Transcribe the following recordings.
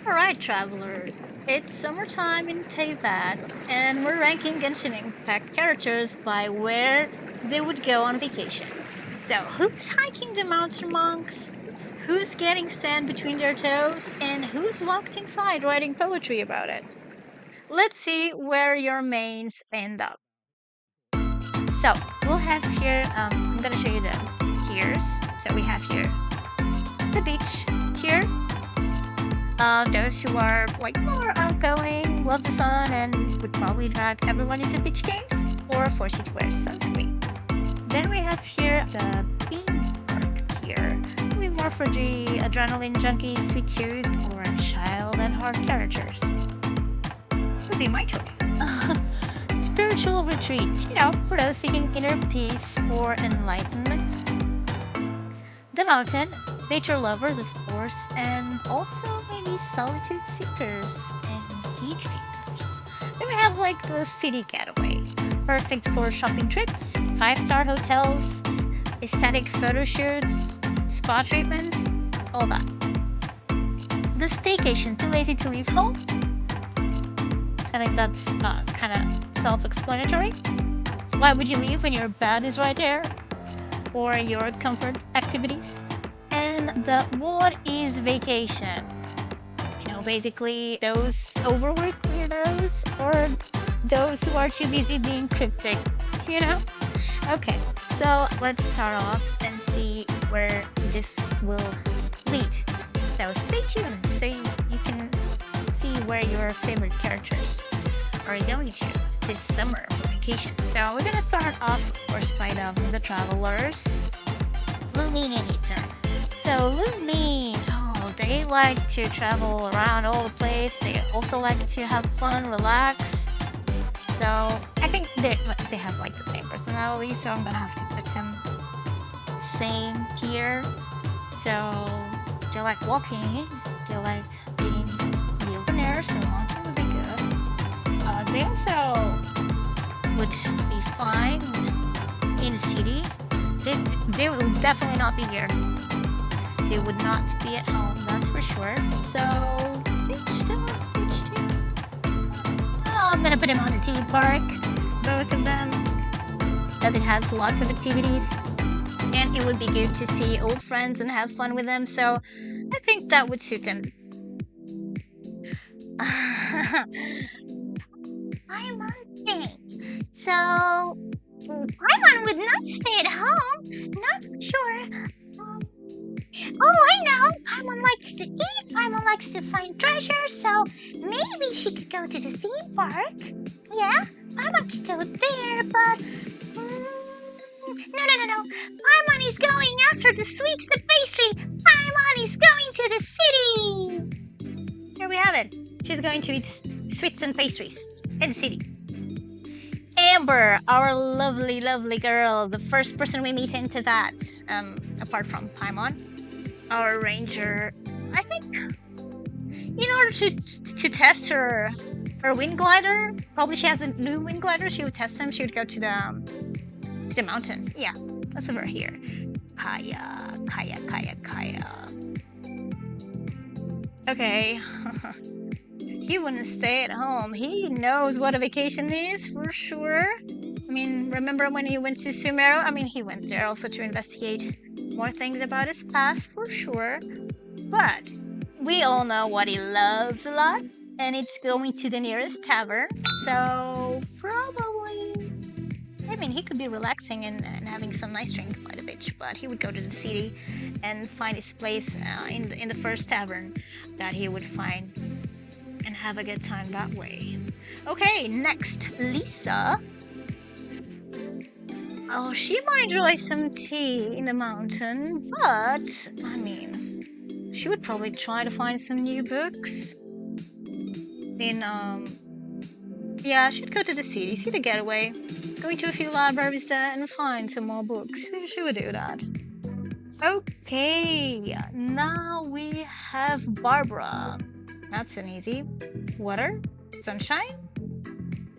Alright, travelers, it's summertime in Teyvat, and we're ranking Genshin Impact characters by where they would go on vacation. So, who's hiking the mountain monks? Who's getting sand between their toes? And who's locked inside writing poetry about it? Let's see where your mains end up. So, we'll have here, I'm gonna show you the tiers. So, we have here the beach tier. Those who are like more outgoing, love the sun, and would probably drag everyone into beach games or force you to wear sunscreen. Then we have here the theme park tier. Maybe more for the adrenaline junkies, sweet tooth, or child at heart characters. Would be my choice. Spiritual retreat, for those seeking inner peace or enlightenment. The mountain, nature lovers, of course, and also maybe solitude seekers and daydreamers. Then we have like the city getaway, perfect for shopping trips, 5-star hotels, aesthetic photo shoots, spa treatments, all that. The staycation, too lazy to leave home. I think that's kind of self-explanatory. Why would you leave when your bed is right there? Or your comfort activities? And the what is vacation? Basically those overworked weirdos or those who are too busy being cryptic, Okay, so let's start off and see where this will lead. So stay tuned so you can see where your favorite characters are going to this summer for vacation. So we're gonna start off, of course, by the travelers. Lumine and Ethan. So Lumine, they like to travel around all the place. They also like to have fun, relax. So I think they have like the same personality. So I'm gonna have to put them same here. So they like walking. They like being in the open air. So long-term would be good. They also would be fine in the city. They will definitely not be here. They would not be at home, that's for sure. So, beach too. I'm gonna put them on the theme park, both of them, as it has lots of activities. And it would be good to see old friends and have fun with them, so I think that would suit them. Paimon, so Paimon would not stay at home. Not sure. I know. Paimon likes to eat. Paimon likes to find treasure. So maybe she could go to the theme park. Yeah, Paimon could go there, but no. Paimon is going after the sweets, the pastry. Paimon is going to the city. Here we have it. She's going to eat sweets and pastries in the city. Amber, our lovely, lovely girl, the first person we meet into that, apart from Paimon, our ranger. I think in order to test her wind glider, probably she has a new wind glider. She would test them. She would go to the mountain. Yeah, that's over here. Kaya. Okay. He wouldn't stay at home. He knows what a vacation is for sure. I mean, remember when he went to Sumeru? I mean, he went there also to investigate more things about his past for sure. But we all know what he loves a lot, and it's going to the nearest tavern. So probably, I mean, he could be relaxing and having some nice drink by the beach, but he would go to the city and find his place in the first tavern that he would find and have a good time that way. Okay, next, Lisa. Oh, she might enjoy some tea in the mountain, but, I mean, she would probably try to find some new books. Yeah, she'd go to the city, see the Getaway, going to a few libraries there and find some more books. She would do that. Okay, now we have Barbara. That's an easy. Water, sunshine,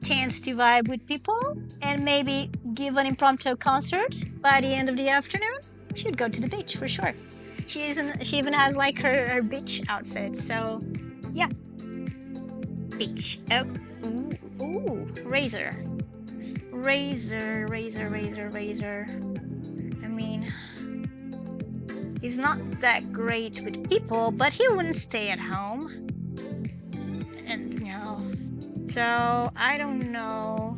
chance to vibe with people, and maybe give an impromptu concert by the end of the afternoon. She would go to the beach for sure. She even has like her beach outfit, so yeah. Beach. Oh, ooh, razor. Razor. I mean, he's not that great with people, but he wouldn't stay at home. And no. So, I don't know.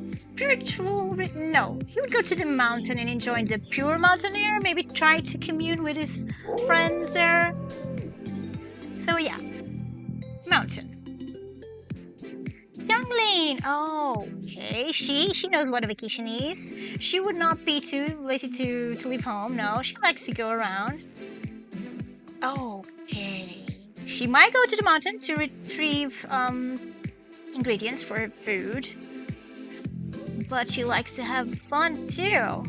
Spiritual. No. He would go to the mountain and enjoy the pure mountain air. Maybe try to commune with his friends there. So, yeah. Mountain. Youngling! Oh, okay. She knows what a vacation is. She would not be too lazy to leave home. No, she likes to go around. Okay. She might go to the mountain to retrieve ingredients for her food. But she likes to have fun too.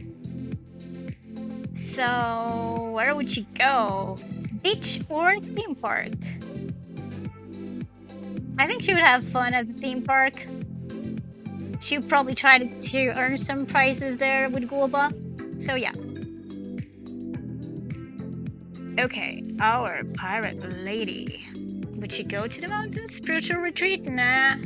So, where would she go? Beach or theme park? I think she would have fun at the theme park. She would probably try to earn some prizes there with Gulba. So yeah. Okay, our pirate lady. Would she go to the mountains? Spiritual retreat? Nah.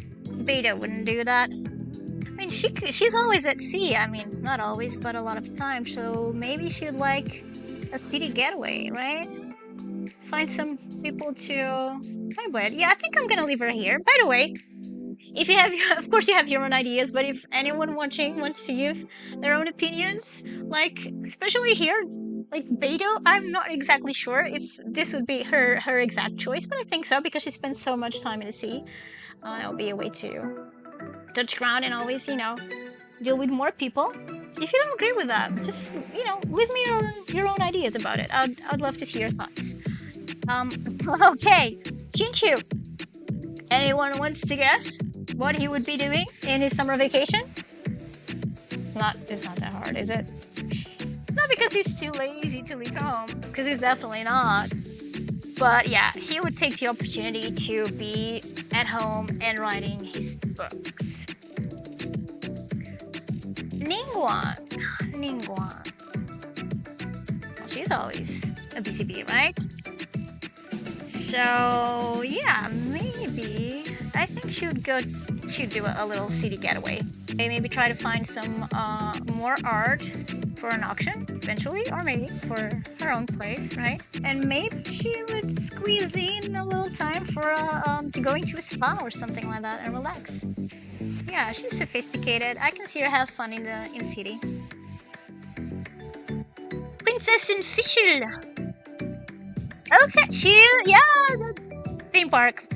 Beta wouldn't do that. I mean, she's always at sea. I mean, not always, but a lot of the time. So maybe she'd like a city getaway, right? Find some people to play with. Yeah, I think I'm gonna leave her here. By the way, if you have of course you have your own ideas, but if anyone watching wants to give their own opinions, like especially here, like Beto, I'm not exactly sure if this would be her exact choice, but I think so because she spends so much time in the sea. That would be a way to touch ground and always, deal with more people. If you don't agree with that, just leave me your own ideas about it. I'd love to see your thoughts. Okay, Chinchu. Anyone wants to guess what he would be doing in his summer vacation? It's not that hard, is it? It's not because he's too lazy to leave home, because he's definitely not. But yeah, he would take the opportunity to be at home and writing his books. Ningguang. She's always a busy bee, right? So yeah, maybe I think she'd do a little city getaway. Maybe try to find some more art for an auction eventually, or maybe for her own place, right? And maybe she would squeeze in a little time for to going to a spa or something like that and relax. Yeah, she's sophisticated. I can see her have fun in the city. Princess in Fischl. Okay, the theme park.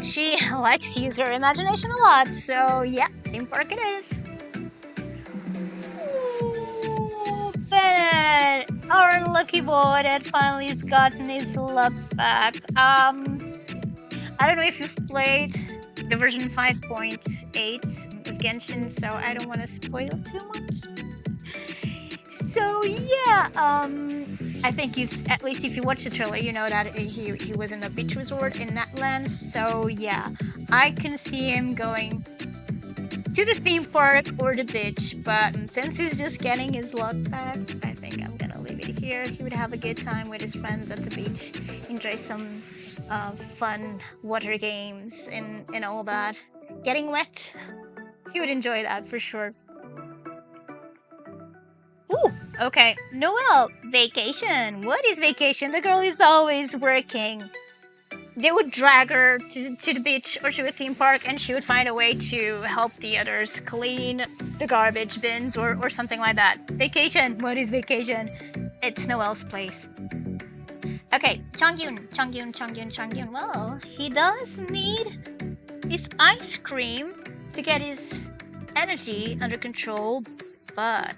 She likes to use her imagination a lot, so yeah, theme park it is. Ooh, Bennett, our lucky boy that finally has gotten his luck back. I don't know if you've played the version 5.8 of Genshin, so I don't want to spoil too much. So yeah, I think at least if you watch the trailer, you know that he was in a beach resort in Natlands. So yeah, I can see him going to the theme park or the beach. But since he's just getting his luck back, I think I'm gonna leave it here. He would have a good time with his friends at the beach, enjoy some fun water games and all that. Getting wet, he would enjoy that for sure. Ooh, okay. Noelle, vacation. What is vacation? The girl is always working. They would drag her to the beach or to a theme park, and she would find a way to help the others clean the garbage bins or something like that. Vacation. What is vacation? It's Noelle's place. Okay, Chongyun. Well, he does need his ice cream to get his energy under control, but...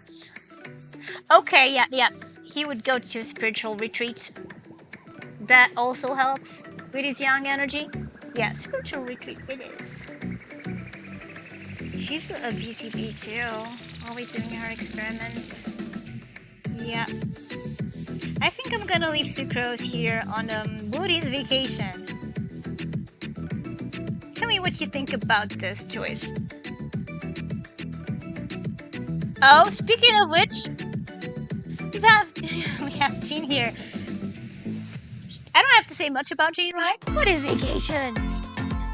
Okay, yeah. He would go to a spiritual retreat. That also helps with his young energy. Yeah, spiritual retreat it is. She's a BCB too. Always doing her experiments. Yeah. I think I'm gonna leave Sucrose here on Woody's vacation. Tell me what you think about this choice. Oh, speaking of which, we have Jean here. I don't have to say much about Jean, right? What is vacation?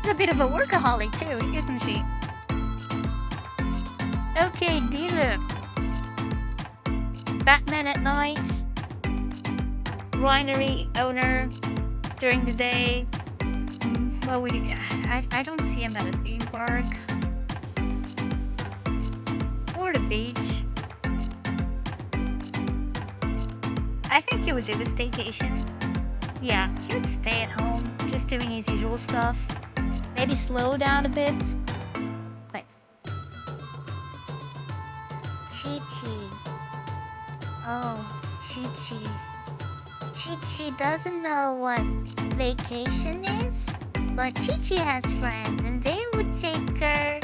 She's a bit of a workaholic too, isn't she? Okay, dealer. Batman at night. Winery owner during the day. Well, I don't see him at a theme park. Or the beach. I think he would do the staycation. Yeah, he would stay at home, just doing his usual stuff. Maybe slow down a bit. Wait. Chi-Chi. Oh, Chi-Chi. Chi-Chi doesn't know what vacation is, but Chi-Chi has friends, and they would take her.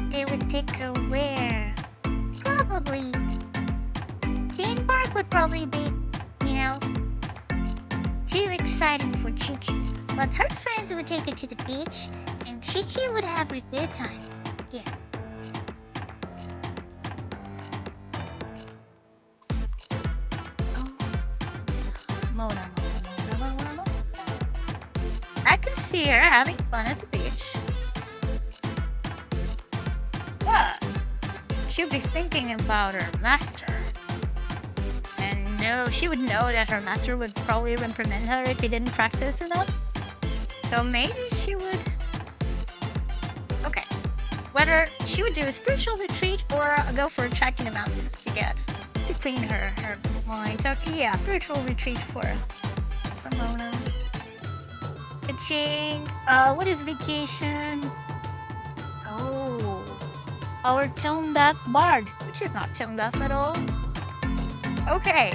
They would take her where? Probably. Theme park would probably be, too exciting for Chi-Chi. But her friends would take her to the beach, and Chi-Chi would have a good time. Yeah. Mona. I can see her having fun at the beach. But she'll be thinking about her master. And no, she would know that her master would probably reprimand her if he didn't practice enough. So maybe she would... Okay. Whether she would do a spiritual retreat or go for a trek in the mountains to clean her mind. So yeah, spiritual retreat for Mona. Ka-ching. What is vacation? Oh, our tone deaf bard, which is not tone deaf at all. Okay,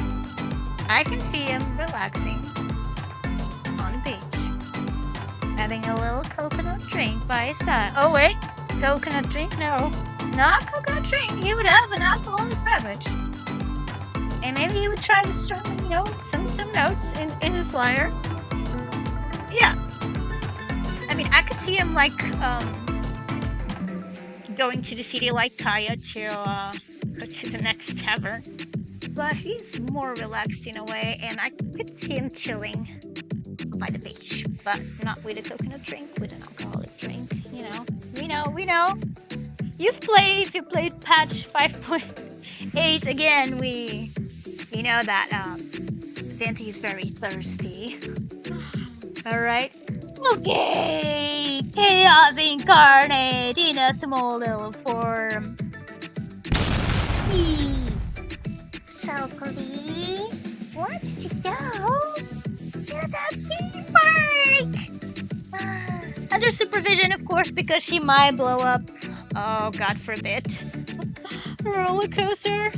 I can see him relaxing on the beach, having a little coconut drink by his side. Oh wait, coconut drink? No, not coconut drink. He would have an alcoholic beverage, and maybe he would try to strum, some notes in his lyre. Yeah, I mean, I could see him like going to the city like Kaya to go to the next tavern. But he's more relaxed in a way, and I could see him chilling by the beach, but not with a coconut drink, with an alcoholic drink. We know. If you played patch 5.8 again, we know that Dante is very thirsty. All right. Okay, chaos incarnate in a small little form. So Glee wants to go to the theme park. Under supervision, of course, because she might blow up. Oh, God forbid. A roller coaster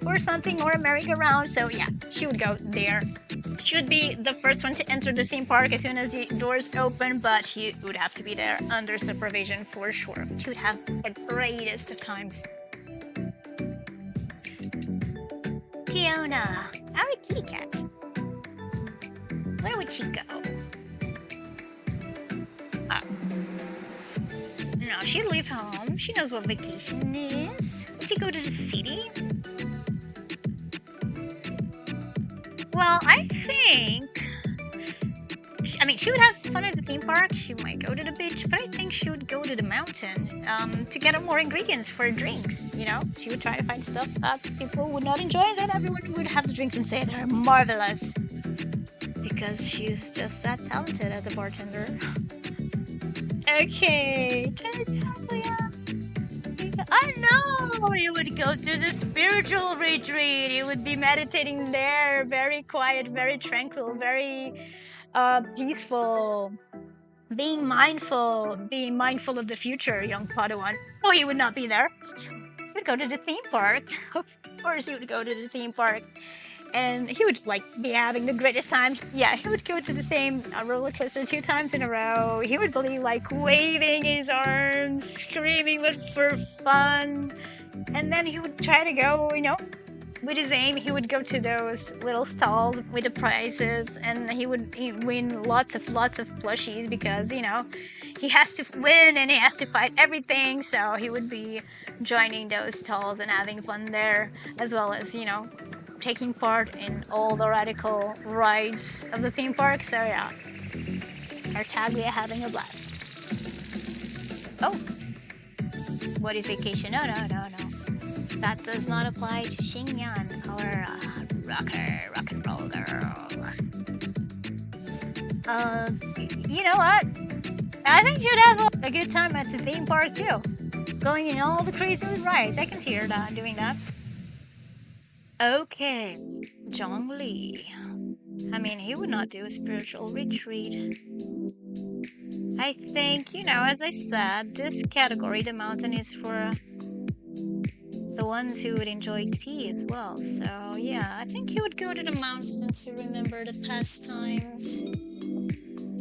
or something, or a merry-go-round. So yeah, she would go there. She would be the first one to enter the theme park as soon as the doors open, but she would have to be there under supervision for sure. She would have the greatest of times. Fiona, our kitty cat. Where would she go? No, she'd leave home. She knows what vacation is. Would she go to the city? Well, I think... she would have fun at the theme park. She might go to the beach, but I think she would go to the mountain to get more ingredients for drinks, She would try to find stuff that people would not enjoy, and then everyone would have the drinks and say they're marvelous. Because she's just that talented as a bartender. Okay, Tartaglia. I know you would go to the spiritual retreat. You would be meditating there, very quiet, very tranquil, very peaceful. Being mindful of the future, young Padawan. Oh, he would not be there. He would go to the theme park. Of course, he would go to the theme park. And he would be having the greatest time. Yeah, he would go to the same roller coaster 2 times in a row. He would be waving his arms, screaming, but for fun. And then he would try to go, with his aim. He would go to those little stalls with the prizes, and he would win lots of plushies because he has to win and he has to fight everything. So he would be joining those stalls and having fun there, as well as taking part in all the radical rides of the theme park. So yeah, Tartaglia having a blast. Oh, what is vacation? No. That does not apply to Xingyan, our rock and roll girl. You know what? I think you'd have a good time at the theme park too. Going in all the crazy rides. I can see her doing that. Okay, Zhongli. I mean, he would not do a spiritual retreat. I think, as I said, this category, the mountain, is for the ones who would enjoy tea as well. So yeah, I think he would go to the mountain to remember the past times.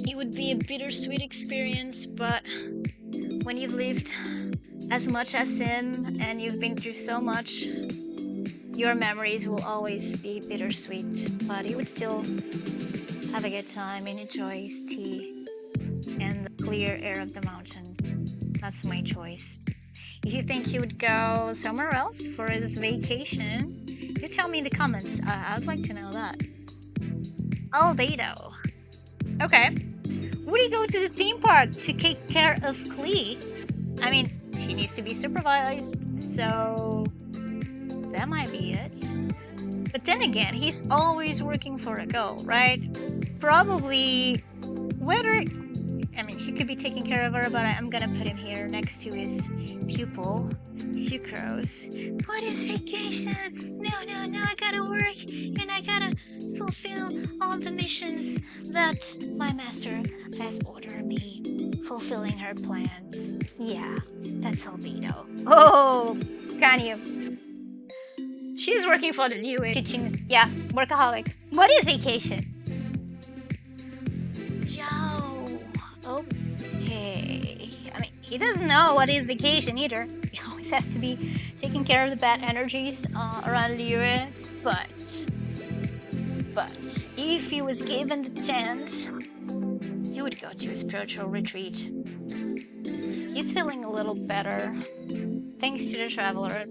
It would be a bittersweet experience, but when you've lived as much as him and you've been through so much, your memories will always be bittersweet. But he would still have a good time and enjoy his tea and the clear air of the mountain. That's my choice. If you think he would go somewhere else for his vacation, you tell me in the comments. I would like to know that. Albedo. Okay. Would he go to the theme park to take care of Klee? I mean, she needs to be supervised, so that might be it. But then again, he's always working for a goal, right? Probably he could be taking care of her, but I'm gonna put him here next to his pupil, Sucrose. What is vacation? No, I gotta work and I gotta fulfill all the missions that my master has ordered me. Fulfilling her plans. Yeah, that's Albedo. Oh, can you? She's working for the new teaching. Yeah, workaholic. What is vacation? Joe. Okay. I mean, he doesn't know what is vacation either. He always has to be taking care of the bad energies around Liyue. But if he was given the chance, he would go to a spiritual retreat. He's feeling a little better thanks to the Traveler.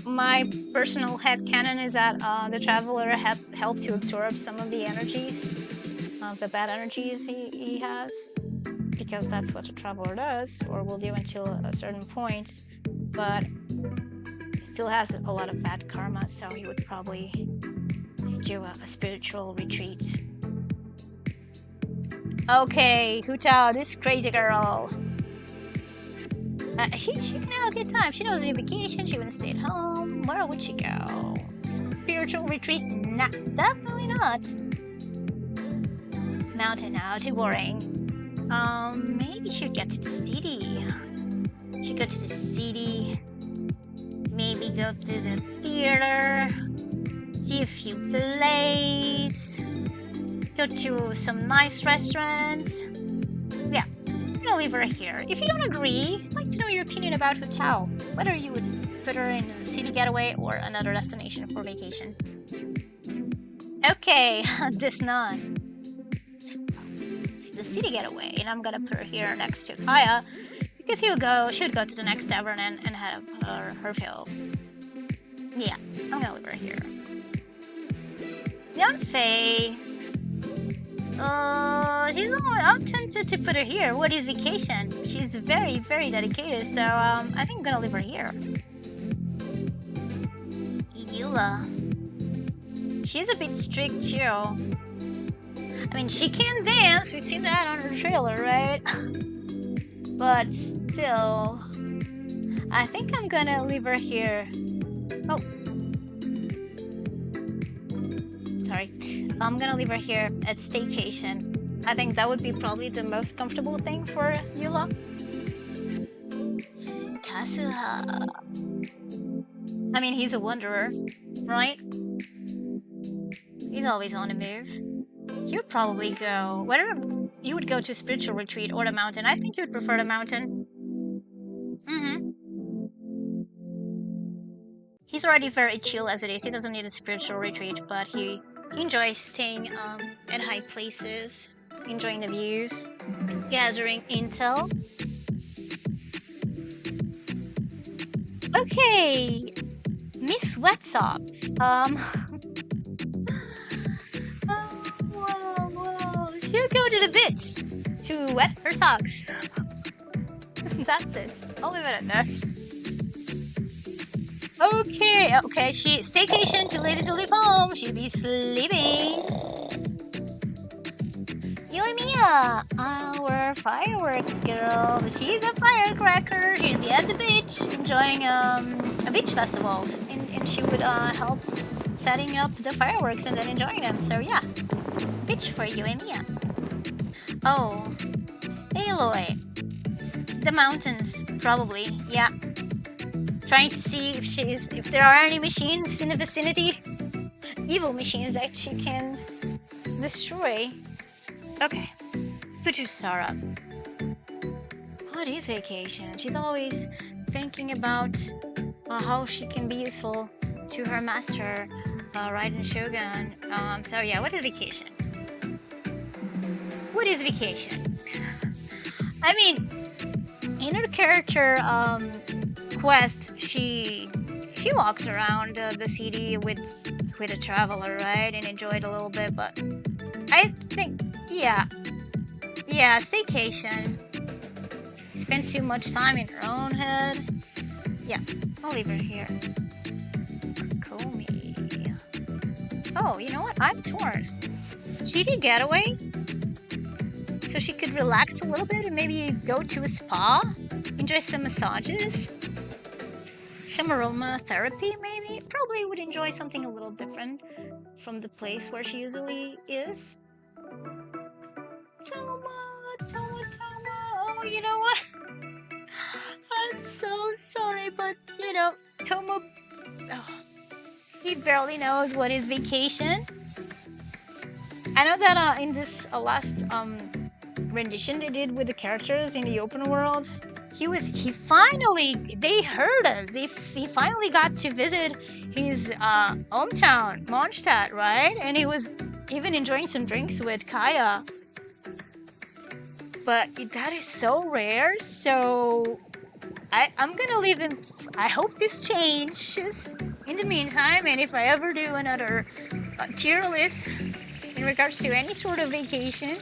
My personal headcanon is that the Traveler helped to absorb some of the energies, the bad energies he has, because that's what the Traveler does, or will do until a certain point. But he still has a lot of bad karma, so he would probably do a spiritual retreat. Okay, Hutao, this crazy girl. She can have a good time. She knows her vacation. She wouldn't stay at home. Where would she go? Spiritual retreat? Nah, definitely not. Mountain now, too boring. Maybe she'd get to the city. She'd go to the city. Maybe go to the theater. See a few plays. Go to some nice restaurants. Yeah, I'm gonna leave her here. If you don't agree, I'd like to know your opinion about Hutao. Whether you would put her in a city getaway or another destination for vacation. Okay, this nun. It's the city getaway, and I'm gonna put her here next to Kaya because she would go to the next tavern and have her fill. Yeah, I'm gonna leave her here. Yeonfei. I'm tempted to put her here. What is vacation? She's very, very dedicated, so I think I'm gonna leave her here. Yula. She's a bit strict too. I mean, she can dance. We've seen that on her trailer, right? But still, I think I'm gonna leave her here. Oh. Sorry. I'm gonna leave her here at Staycation. I think that would be probably the most comfortable thing for Yula. Kazuha. I mean, he's a wanderer, right? He's always on the move. He would probably go... Whether you would go to a spiritual retreat or the mountain, I think you would prefer the mountain. He's already very chill as it is. He doesn't need a spiritual retreat, but he enjoys staying at high places, enjoying the views, gathering intel. Okay, Miss Wet Socks. go to the beach to wet her socks. That's it. I'll leave it at that. Okay, she staycation, too lazy to leave home. She'll be sleeping. Yoimiya, our fireworks girl. She's a firecracker. She'll be at the beach enjoying a beach festival, and she would help setting up the fireworks and then enjoying them. So yeah, beach for Yoimiya. Oh, Aloy. The mountains, probably. Yeah. Trying to see if there are any machines in the vicinity. Evil machines that she can destroy. Okay. Putusara. What is vacation? She's always thinking about how she can be useful to her master, Raiden Shogun. So yeah, what is vacation? What is vacation? I mean, in her character quest, she walked around the city with a traveler, right, and enjoyed a little bit. But I think, yeah, staycation. Spent too much time in her own head. Yeah, I'll leave her here. Komi. Oh, you know what? I'm torn. Cheaty Getaway? So she could relax a little bit and maybe go to a spa? Enjoy some massages? Some aromatherapy, maybe? Probably would enjoy something a little different from the place where she usually is. Toma. Oh, you know what? I'm so sorry, but, you know, Toma... Oh, he barely knows what is vacation. I know that in this last rendition they did with the characters in the open world, he finally, they heard us. He finally got to visit his hometown, Mondstadt, right? And he was even enjoying some drinks with Kaya. But that is so rare, so I'm gonna leave him. I hope this changes in the meantime, and if I ever do another tier list in regards to any sort of vacation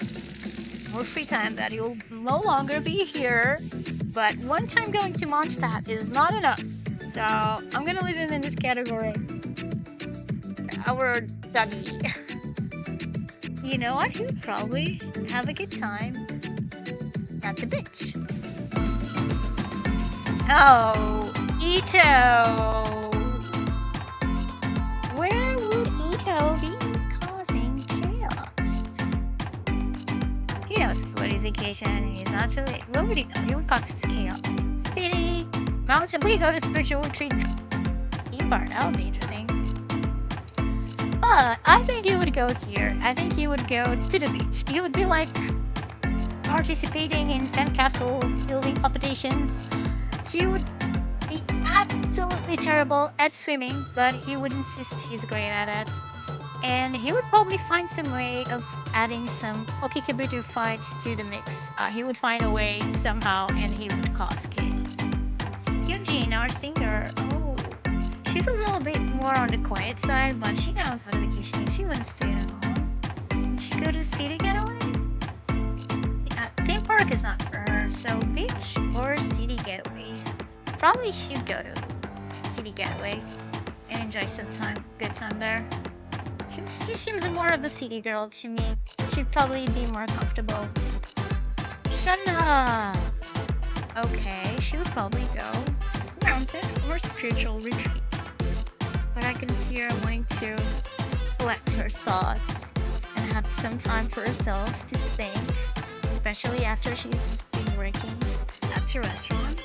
or free time, that he'll no longer be here. But one time going to Mondstadt is not enough, so I'm gonna leave him in this category. Our doggy. You know what? He would probably have a good time at the beach. Oh, Ito! Where would Ito be causing chaos? He knows what is vacation. He's not too late. What would he know? He would cause chaos. City, mountain. Would he go to spiritual retreat? Theme park. That would be interesting. But I think he would go here. I think he would go to the beach. He would be like participating in sandcastle building competitions. He would be absolutely terrible at swimming, but he would insist he's great at it. And he would probably find some way of adding some Okikabuto fights to the mix. He would find a way somehow, and he would cause chaos. Yunjin, our singer, oh, she's a little bit more on the quiet side, but she knows what a vacation is. She wouldn't stay at home. Would she go to City Getaway? Theme park is not for her, so beach or City Getaway. Probably she'd go to City Getaway and enjoy some good time there. She seems more of a city girl to me. She'd probably be more comfortable. Shana! Okay, she would probably go mountain or spiritual retreat. But I can see her wanting to collect her thoughts and have some time for herself to think. Especially after she's been working at the restaurant.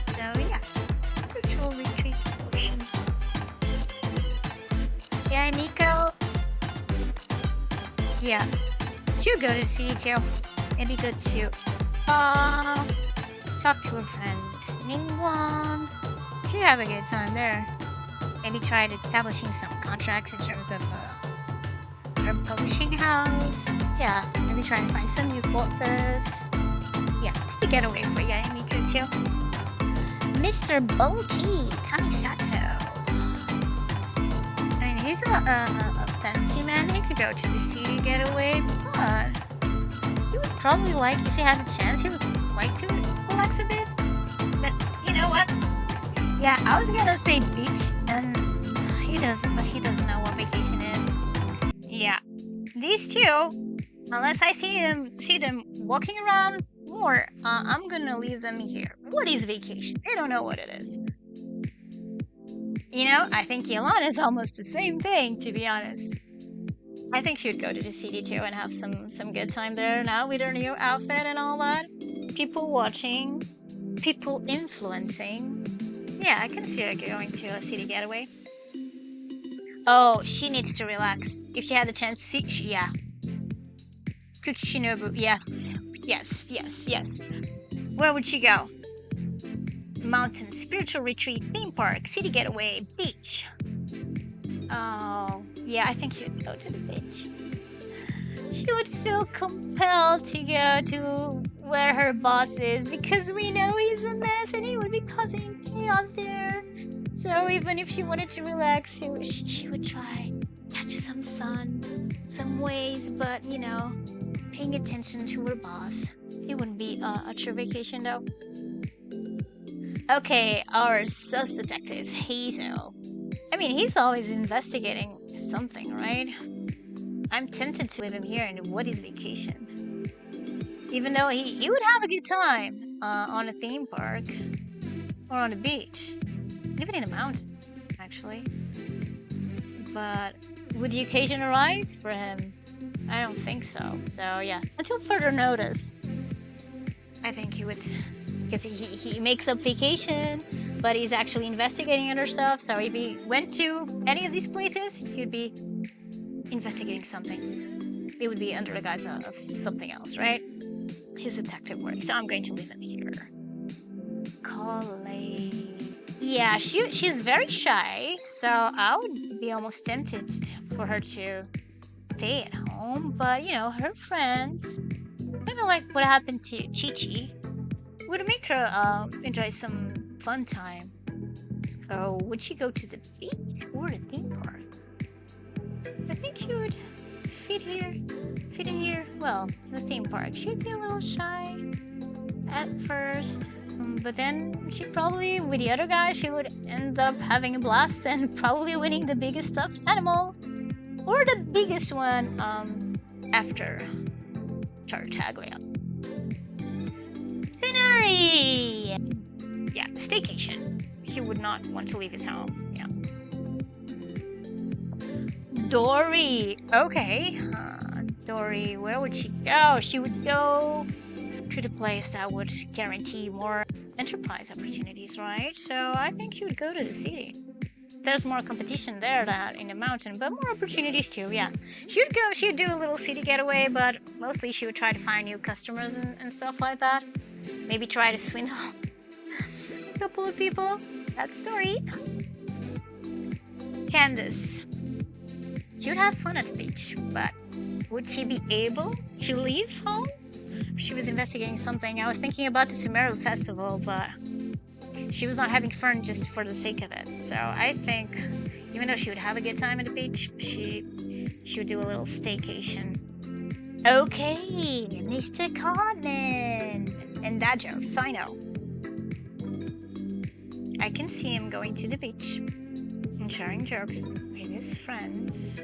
So yeah, spiritual retreat portion. Yeah, Nico. Yeah, she'll go to city too. Maybe go to spa. Talk to her friend Ningguang. She'll have a good time there. Maybe try establishing some contracts in terms of her publishing house. Yeah, maybe try to find some new quotas. Yeah, to get away for you, Miku too. Mr. Bulky Kamisato. I mean, he's a fancy man. He could go to the city getaway, but he probably like, if he had a chance, he would like to relax a bit. But you know what? Yeah, I was gonna say beach, and he doesn't know what vacation is. Yeah, these two, unless I see them walking around more, I'm gonna leave them here. What is vacation? They don't know what it is. You know, I think Yelana is almost the same thing, to be honest. I think she would go to the city too and have some good time there now with her new outfit and all that. People watching, people influencing. Yeah, I can see her going to a city getaway. Oh, she needs to relax. If she had the chance to see, yeah. Kukishinobu, yes. Where would she go? Mountain, spiritual retreat, theme park, city getaway, beach. Oh, yeah, I think she would go to the beach. She would feel compelled to go to where her boss is because we know he's a mess and he would be causing chaos there. So even if she wanted to relax, she would try catch some sun, some waves, but you know, paying attention to her boss. It wouldn't be a true vacation though. Okay, our sus detective, Hazel. I mean, he's always investigating something, right? I'm tempted to leave him here and what is vacation? Even though he would have a good time on a theme park or on the beach, even in the mountains, actually. But would the occasion arise for him? I don't think so. So yeah, until further notice, I think he would, because he makes up vacation, but he's actually investigating other stuff. So if he went to any of these places, he would be investigating something. It would be under the guise of something else, right? His detective work. So I'm going to leave him here. Yeah, she's very shy, so I would be almost tempted for her to stay at home. But you know, her friends, kind of like what happened to Chi-Chi, would make her enjoy some fun time. So would she go to the beach or the theme park? I think she would fit in here. Well, the theme park. She'd be a little shy at first, but then she probably, with the other guy, she would end up having a blast and probably winning the biggest stuffed animal, or the biggest one after Tartaglia. Finari! Yeah, staycation. He would not want to leave his home. Yeah. Dory. Okay. Dory, where would she go? She would go to the place that would guarantee more enterprise opportunities, right? So I think she would go to the city. There's more competition there than in the mountain, but more opportunities too, yeah. She would do a little city getaway, but mostly she would try to find new customers and stuff like that. Maybe try to swindle a couple of people. That's Dory. Candace. She would have fun at the beach, but would she be able to leave home? She was investigating something. I was thinking about the Sumeru festival, but she was not having fun just for the sake of it. So I think, even though she would have a good time at the beach, she would do a little staycation. Okay, Mr. Cartman. And that jokes, I know. I can see him going to the beach and sharing jokes with his friends,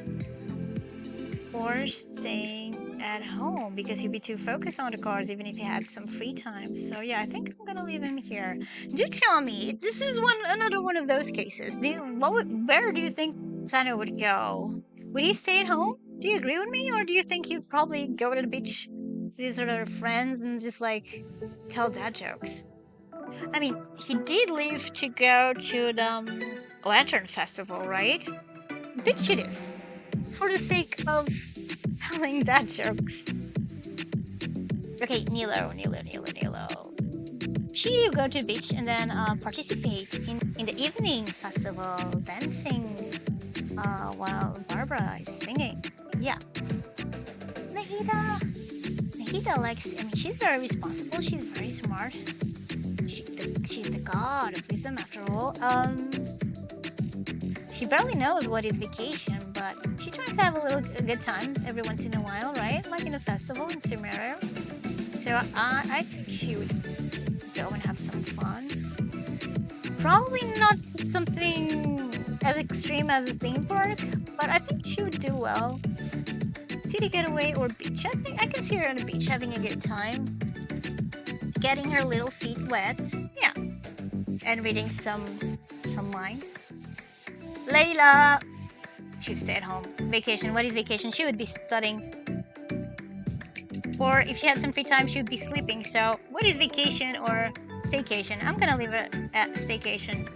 or staying at home because he'd be too focused on the cards even if he had some free time. So yeah, I think I'm gonna leave him here. Do tell me, this is another one of those cases. Where do you think Sano would go? Would he stay at home? Do you agree with me, or do you think he'd probably go to the beach with his other friends and just like tell dad jokes? I mean, he did leave to go to the Lantern Festival, right? Bitch it is. For the sake of telling dad jokes. Okay, Nilo. She will go to the beach and then participate in the evening festival, dancing while Barbara is singing. Yeah. Nahida likes, I mean, she's very responsible, she's very smart. She's the god of wisdom after all. She barely knows what is vacation, but she tries to have a good time every once in a while, right? Like in a festival in Sumeru. So I think she would go and have some fun. Probably not something as extreme as a theme park, but I think she would do well. City getaway or beach. I think I can see her on the beach having a good time. Getting her little feet wet. Yeah. And reading some lines. Layla! She would stay at home. Vacation. What is vacation? She would be studying. Or if she had some free time, she would be sleeping. So, what is vacation or staycation? I'm gonna leave it at staycation.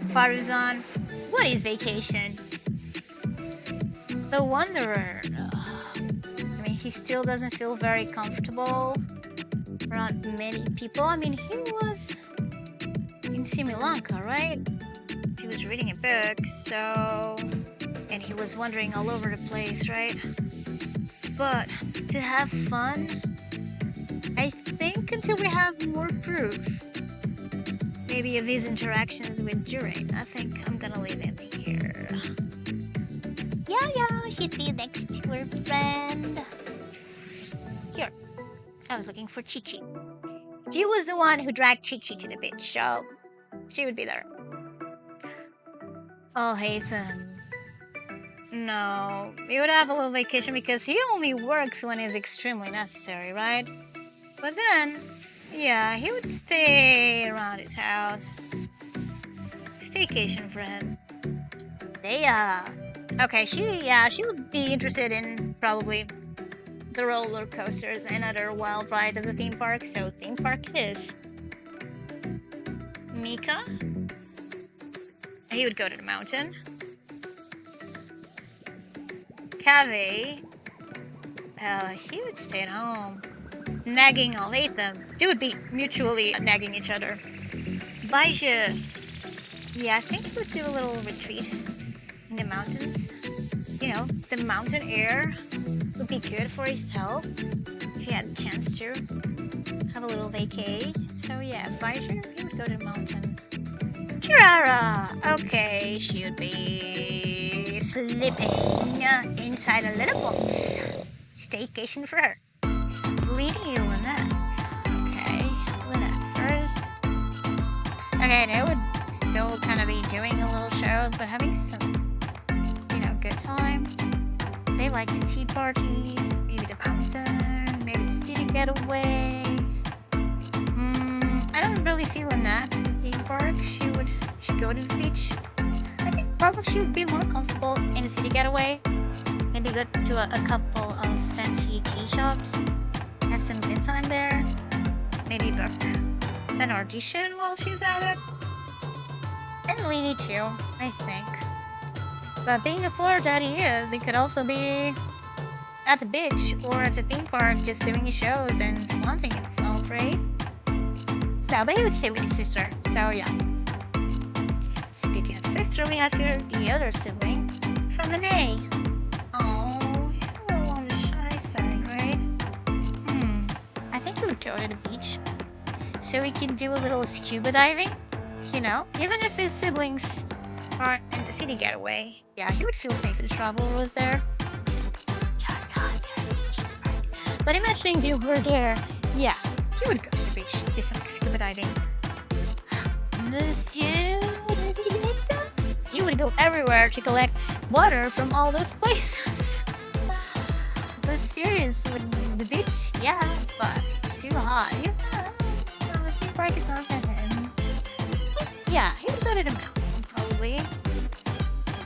Faruzan. What is vacation? The Wanderer. I mean, he still doesn't feel very comfortable around many people. I mean, he was in Sri Lanka, right? He was reading a book, so... And he was wandering all over the place, right? But to have fun, I think until we have more proof, maybe of his interactions with Durain, I think I'm gonna leave him here. Yeah, she'd be next to her friend. Here. I was looking for Chi-Chi. She was the one who dragged Chi-Chi to the beach, so she would be there. Oh, Hathan. No, he would have a little vacation because he only works when it's extremely necessary, right? But then, yeah, he would stay around his house. Staycation for him. Okay, she would be interested in probably the roller coasters and other wild rides of the theme park, so theme park is. Mika? He would go to the mountain. Cave. He would stay at home. Nagging all hate them. They would be mutually nagging each other. Baija. Yeah, I think he would do a little retreat in the mountains. You know, the mountain air would be good for his health if he had a chance to have a little vacay. So yeah, Baija, he would go to the mountain. Kirara! Okay, she would be sleeping inside a little box. Staycation for her. Lady Lynette. Okay, Lynette first. Okay, they would still kind of be doing a little shows, but having some, good time. They like the tea parties, maybe the mountain, maybe the city getaway. I don't really see Lynette at the theme park. She'd go to the beach. I think probably she would be more comfortable in the city getaway. Maybe go to a couple of fancy tea shops. Have some good time there. Maybe book an audition while she's at it. And Leite too, I think. But being the floor daddy he could also be at the beach or at the theme park just doing his shows and flaunting himself, right? No, but he would stay with his sister, so yeah. Speaking of sister, we have here the other sibling from the Nay. Oh, he's a little on the shy side, right? I think he would go to the beach so he can do a little scuba diving, even if his siblings are in the city getaway. Yeah, he would feel safe if the travel was there. But imagining the over there, yeah, he would go to the beach, do some scuba diving. Monsieur, he would go everywhere to collect water from all those places. But seriously, the beach, yeah, but it's too hot. The theme park is not for him. Yeah, he would go to the mountain, probably.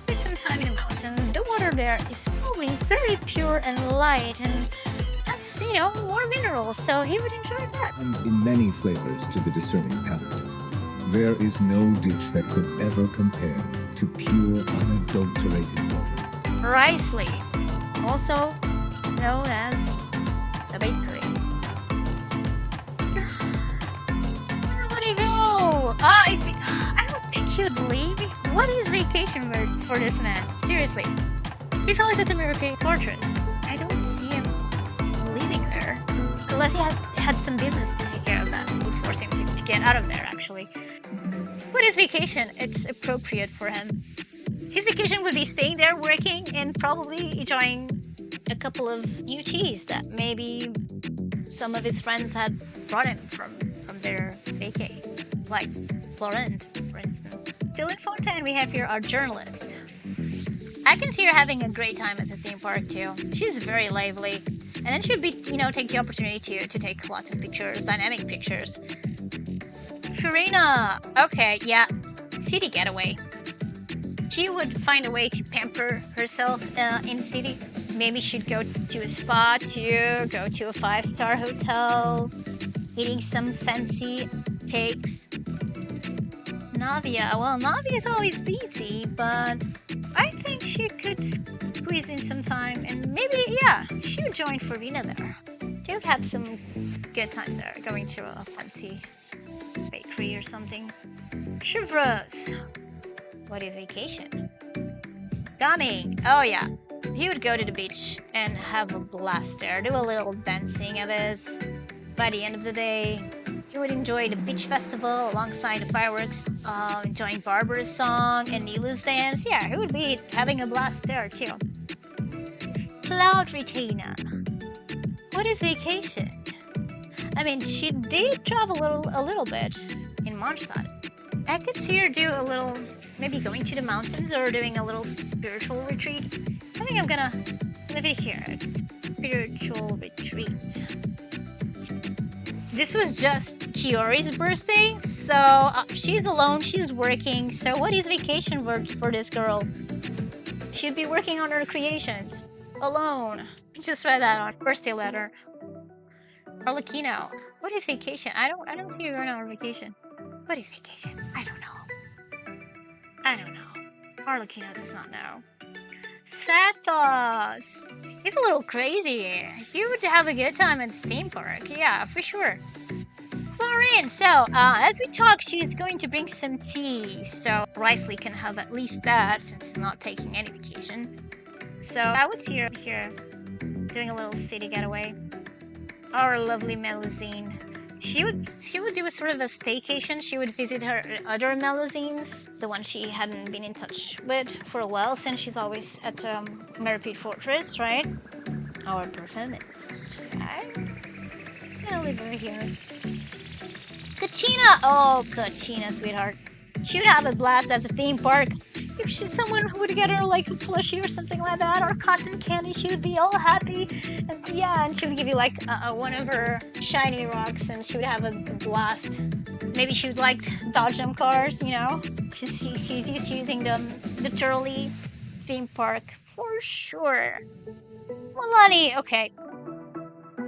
Spend some time in the mountain. The water there is probably very pure and light and has, more minerals, so he would enjoy that. Comes in many flavors to the discerning palate. There is no dish that could ever compare to pure, unadulterated water. Risley, also known as the bakery. Where would he go? I don't think he would leave. What is vacation for this man? Seriously. He's always at the Mirror Fortress. I don't see him leaving there. Unless he had some business to take care of that would force him to get out of there, actually. But his vacation, it's appropriate for him. His vacation would be staying there, working, and probably enjoying a couple of new teas that maybe some of his friends had brought him from their vacay, like Florent, for instance. Still in Fontaine, we have here our journalist. I can see her having a great time at the theme park too. She's very lively, and then she'd be, take the opportunity to take lots of pictures, dynamic pictures. Farina, okay, yeah, city getaway. She would find a way to pamper herself in the city. Maybe she'd go to a spa too, go to a 5-star hotel, eating some fancy cakes. Navia, well, Navia is always busy, but I think she could squeeze in some time, and maybe, yeah, she would join Farina there. They would have some good time there, going to a fancy bakery or something. Chevreuse. What is vacation? Gami. Oh yeah. He would go to the beach and have a blast there, do a little dancing of his. By the end of the day, he would enjoy the beach festival alongside the fireworks, enjoying Barbara's song and Nilu's dance. Yeah, he would be having a blast there too. Cloud Retainer. What is vacation? I mean, she did travel a little bit in Mondstadt. I could see her do a little, maybe going to the mountains or doing a little spiritual retreat. I think I'm gonna leave it here. Spiritual retreat. This was just Kiori's birthday, so she's alone, she's working. So what is vacation for this girl? She'd be working on her creations alone. Just read that on birthday letter. Arlecchino, what is vacation? I don't see her going on vacation. What is vacation? I don't know. Arlecchino does not know. Sathos! He's a little crazy. He would have a good time at the theme park. Yeah, for sure. Florine! So, as we talk, she's going to bring some tea. So, Riceley can have at least that, since he's not taking any vacation. So, I would see her here, doing a little city getaway. Our lovely Melusine. She would do a sort of a staycation. She would visit her other Melusines, the one she hadn't been in touch with for a while, since she's always at Meripede Fortress, right? Our performance. I'm gonna leave her here. Kachina! Oh, Kachina, sweetheart. She would have a blast at the theme park. If someone would get her like a plushie or something like that, or cotton candy, she would be all happy. And yeah, and she would give you like one of her shiny rocks, and she would have a blast. Maybe she would like dodge them cars, She's used to using the Turley theme park for sure. Milani, okay.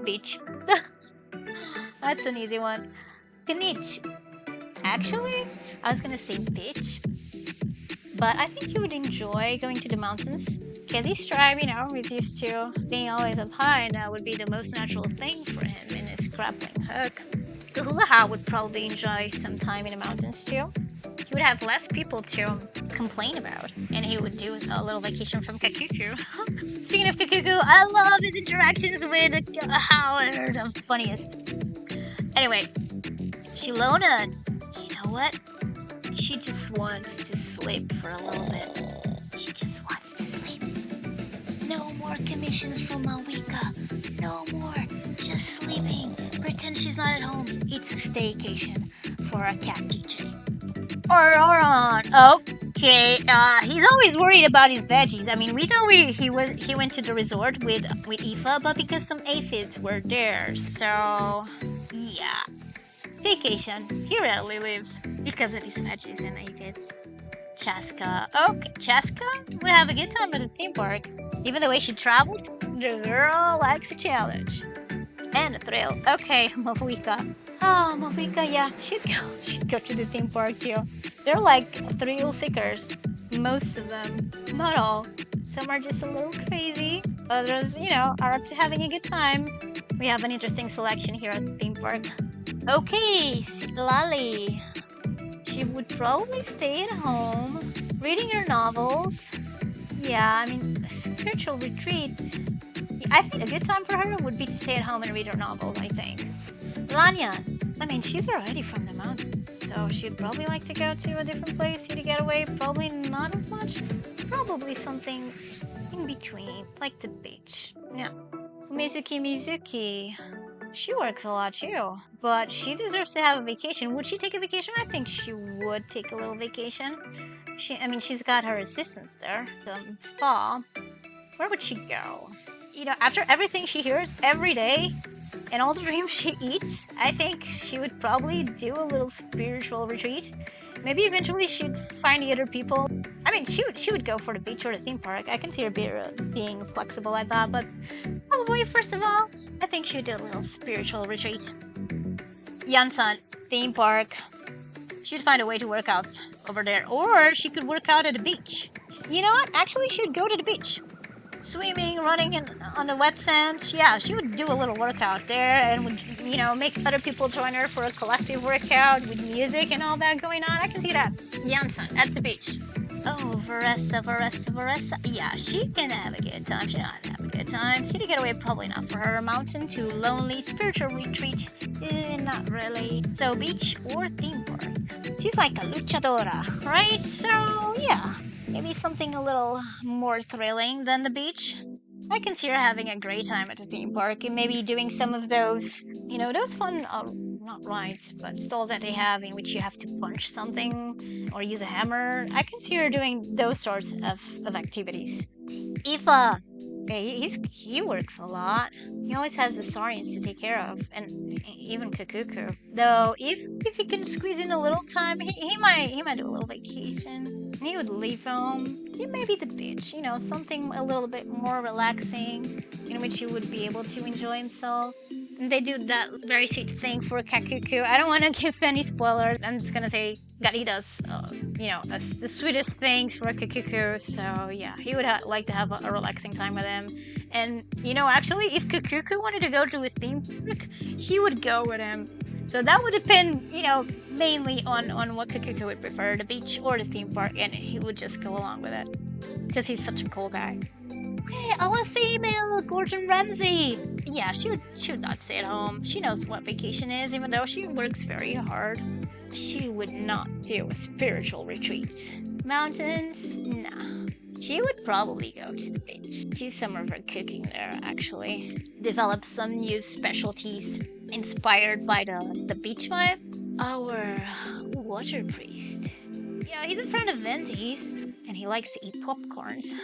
Beach. That's an easy one. Kanich. Actually, I was gonna say bitch. But I think he would enjoy going to the mountains. Kezi Strive, he's used to being always up high, and that would be the most natural thing for him in his grappling hook. Kahulaha would probably enjoy some time in the mountains too. He would have less people to complain about, and he would do a little vacation from Kakuku. Speaking of Kakuku, I love his interactions with Howard, the funniest. Anyway, Shilona, you know what? She just wants to sleep for a little bit. She just wants to sleep. No more commissions from Mavuika. No more. Just sleeping. Pretend she's not at home. It's a staycation for a cat DJ. Auron. Okay. He's always worried about his veggies. I mean, we know he went to the resort with Aoife, but because some aphids were there. So yeah. Staycation. He rarely lives because of his veggies and aphids. Chaska. Okay, Chaska would have a good time at the theme park. Even the way she travels, the girl likes a challenge. And a thrill. Okay, Mavuika. Oh, Mavuika, yeah. She'd go to the theme park too. They're like thrill seekers. Most of them. Not all. Some are just a little crazy. Others, are up to having a good time. We have an interesting selection here at the theme park. Okay, Lali. She would probably stay at home, reading her novels. Yeah, I mean, a spiritual retreat. I think a good time for her would be to stay at home and read her novels, I think. Lanya. I mean, she's already from the mountains, so she'd probably like to go to a different place, see to get away. Probably not as much. Probably something, in between, like the beach. Yeah. Mizuki. She works a lot too, but she deserves to have a vacation. Would she take a vacation? I think she would take a little vacation. She's got her assistants there, the spa. Where would she go? You know, after everything she hears every day and all the dreams she eats, I think she would probably do a little spiritual retreat. Maybe eventually she'd find the other people. I mean, she would go for the beach or the theme park. I can see her being flexible like that, but probably first of all, I think she'd do a little spiritual retreat. Yansan, theme park. She'd find a way to work out over there, or she could work out at the beach. You know what? Actually, she'd go to the beach. Swimming, running on the wet sand. Yeah, she would do a little workout there and would, you know, make other people join her for a collective workout with music and all that going on. I can see that. Janssen at the beach. Oh, Varessa. Yeah, she can have a good time. She know how to have a good time. City Getaway, probably not for her. Mountain, too lonely. Spiritual retreat, not really. So, beach or theme park. She's like a luchadora, right? So, yeah. Maybe something a little more thrilling than the beach. I can see her having a great time at the theme park and maybe doing some of those, you know, those fun, not rides, but stalls that they have in which you have to punch something or use a hammer. I can see her doing those sorts of activities. Ifa! He works a lot. He always has the Saurians to take care of, and even Kakuku. Though, if he can squeeze in a little time, he might do a little vacation. He would leave home. Maybe the beach, you know, something a little bit more relaxing, in which he would be able to enjoy himself. And they do that very sweet thing for Kakuku. I don't want to give any spoilers. I'm just gonna say that he does, the sweetest things for Kakuku. So yeah, he would like to have a relaxing time with him. And you know, actually, if Kakuku wanted to go to a theme park, he would go with him. So that would depend, you know, mainly on what Kakuku would prefer, the beach or the theme park, and he would just go along with it because he's such a cool guy. Hey, our female Gordon Ramsay. Yeah, she would not stay at home. She knows what vacation is, even though she works very hard. She would not do a spiritual retreat. Mountains? Nah. She would probably go to the beach. Do some of her cooking there, actually. Develop some new specialties inspired by the beach vibe. Our water priest. Yeah, he's a friend of Venti's, and he likes to eat popcorns.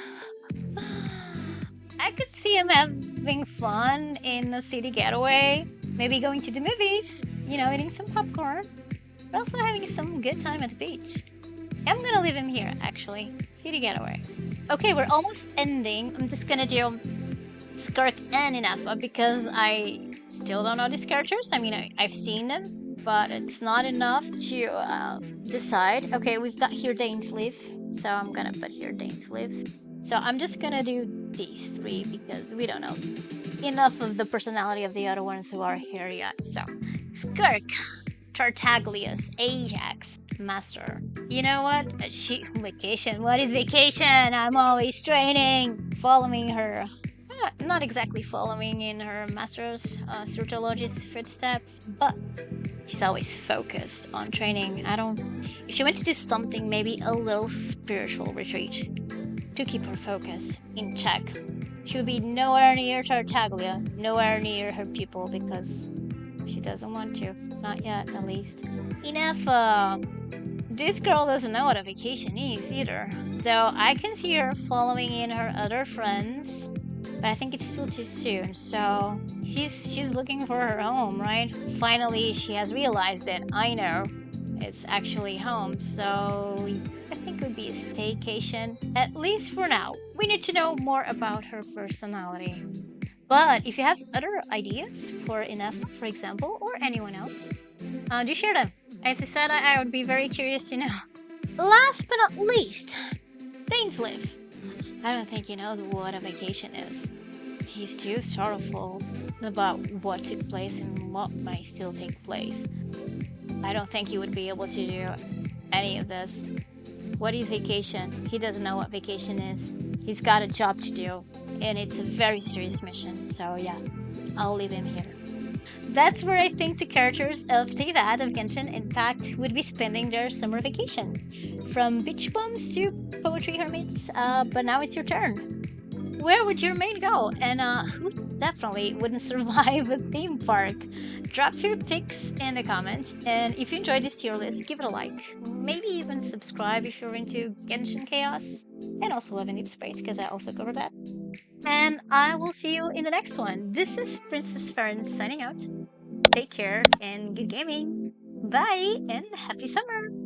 I could see him having fun in a city getaway. Maybe going to the movies, you know, eating some popcorn. But also having some good time at the beach. I'm gonna leave him here, actually. City getaway. Okay, we're almost ending. I'm just gonna do Skirk and Inafa because I still don't know these characters. I mean, I've seen them, but it's not enough to decide. Okay, we've got here Dainsleif, so I'm gonna put here Dainsleif. So I'm just gonna do these three because we don't know enough of the personality of the other ones who are here yet. So, Skirk, Tartaglia's Ajax, Master. You know what? Vacation. What is vacation? I'm always training, following her. Not exactly following in her master's Surtologist's footsteps, but she's always focused on training. If she went to do something, maybe a little spiritual retreat to keep her focus in check. She would be nowhere near Tartaglia, nowhere near her pupil because she doesn't want to. Not yet, at least. Enough, this girl doesn't know what a vacation is either. So I can see her following in her other friends, but I think it's still too soon. So she's looking for her home, right? Finally, she has realized that I know it's actually home. So I think it would be a staycation, at least for now. We need to know more about her personality. But if you have other ideas for Inafa, for example, or anyone else, do share them. As I said, I would be very curious to know. Last but not least, Dainsleif. I don't think you know what a vacation is. He's too sorrowful about what took place and what might still take place. I don't think he would be able to do any of this. What is vacation? He doesn't know what vacation is. He's got a job to do, and it's a very serious mission. So yeah, I'll leave him here. That's where I think the characters of Teyvat of Genshin Impact would be spending their summer vacation. From beach bums to poetry hermits, but now it's your turn. where would your main go? And who definitely wouldn't survive a theme park? Drop your picks in the comments, and if you enjoyed this tier list, give it a like. Maybe even subscribe if you're into Genshin Chaos, and also Love in Deep Space, because I also cover that. And I will see you in the next one. This is Princess Farron signing out. Take care and good gaming. Bye and happy summer!